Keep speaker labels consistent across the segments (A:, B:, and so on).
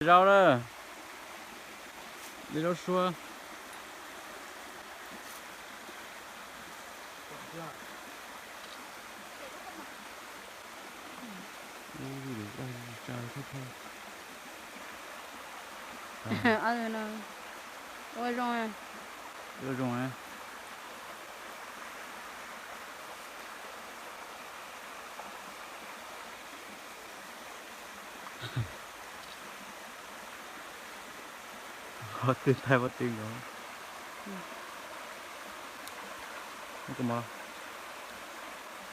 A: đâu đó. Đi đâu xua. Ui, được đây, trời thấp thôi.
B: Nó ôi rồi
A: Đưa rồi á. Có tiền thay có tiền rồi. Nó có mỏ.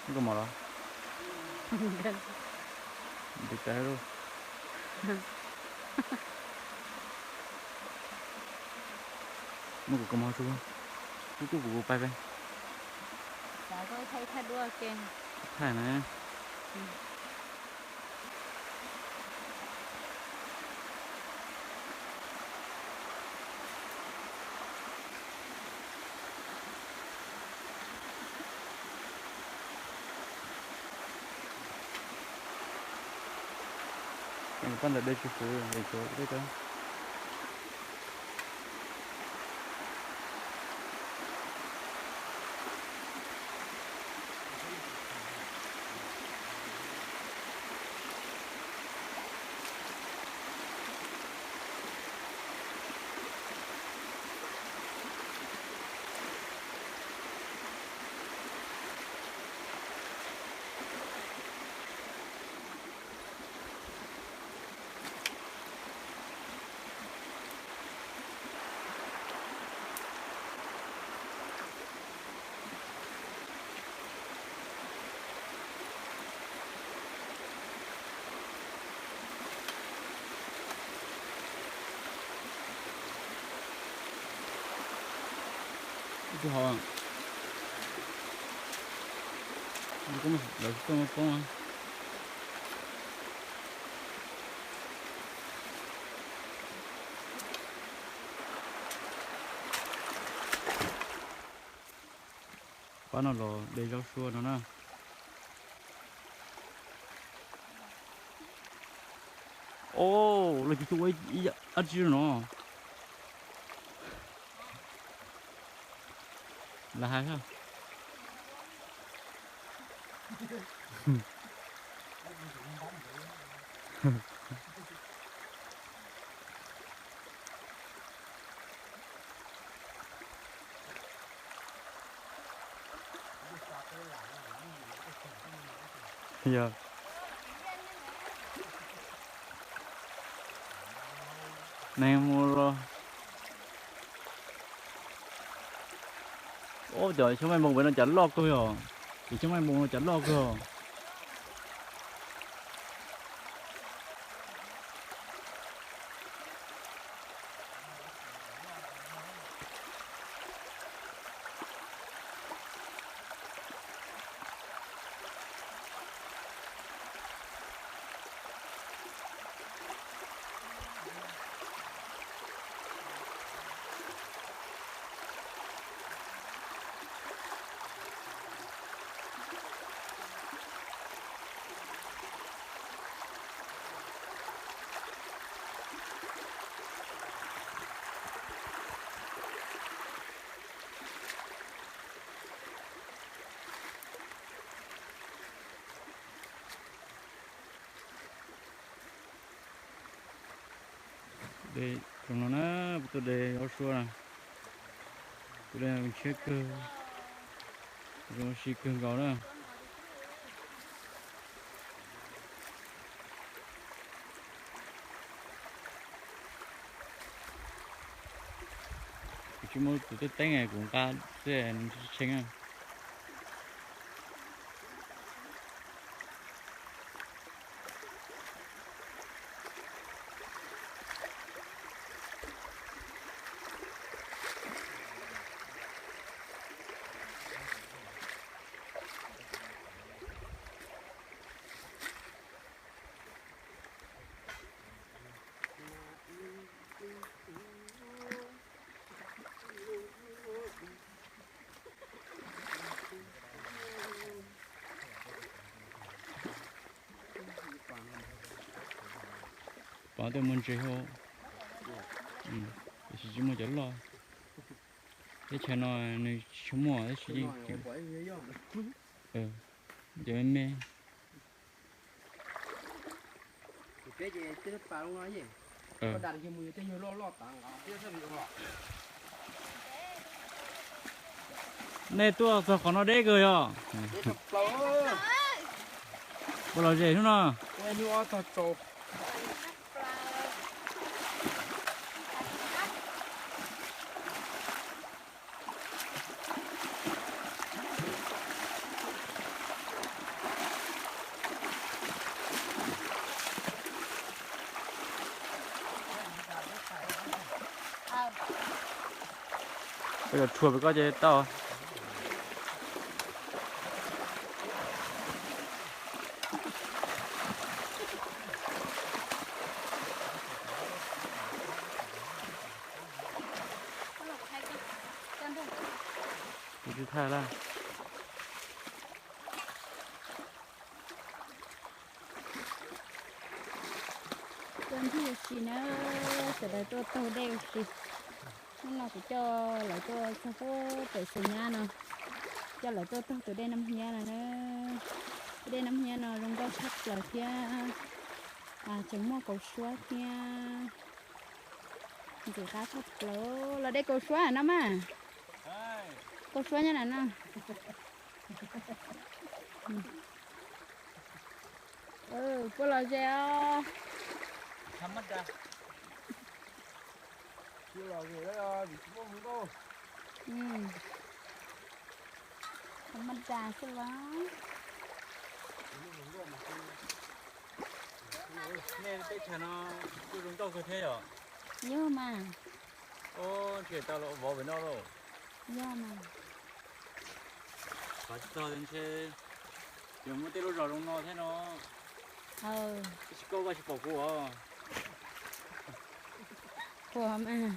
A: Nó có mỏ đó. Đi té luôn. Nó có mỏ xuống. Cú bay bay.
B: đã có thấy thay đua kèm
A: Thải này. Mình con là đây chú phú để chỗ đây cơ. Chú họ. Nó có một đợt có mà. Quá nó rồi để rau xua nó nè. Ô, là chú ấy ăn chưa nó. Là hai sao? Giờ. Này mua rồi. Ôi trời, chúng mày mong bên nó chắn lọt cơ hả? Thì chúng mày mong nó chắn lọt cơ hả? Để trong nó nè, tôi để ở xua nè. Tôi để mình check rồi xí cưng gạo nè. Chỉ muốn tụi tay này cũng ca sẽ xem à. bảo tôi muốn chơi hồ thì chỉ muốn chơi lo cái channel này chúng mua cái gì giờ em mê
C: cái gì cái bà luôn nói gì có đặt cái mùi cái nhiều lo tặng chưa sao bị lo
A: này tôi sao còn nó đế cơ à
C: cái tập lố
A: bao lâu vậy nó
C: cái như ở tập trộn
A: bây giờ chùa phải có gì tao đi thay ra
B: con thì chỉ nó sẽ để tôi đeo thì nó phải cho lại tôi sao có phải xử nha nè cho lại tôi từ đây năm nha là nó đây năm nha nó rong rau sắc là kia chấm mua cầu xóa kia chỉ cá sấu lố là đây cầu xóa à năm à cầu xóa như này nè có là gì à
A: thắm mắt ra
C: chưa là gì đó bị chúng không đâu
B: thắm mắt ra chứ lắm
A: nên cái channel tôi dùng tao cơ thế rồi
B: nhớ mà
A: ô chuyện tao lộ bỏ bên đó rồi
B: nhớ mà
A: có cho đến chơi dùng một tiêu rồi đúng nó thế nó cái câu ba chục bỏ của
B: của mà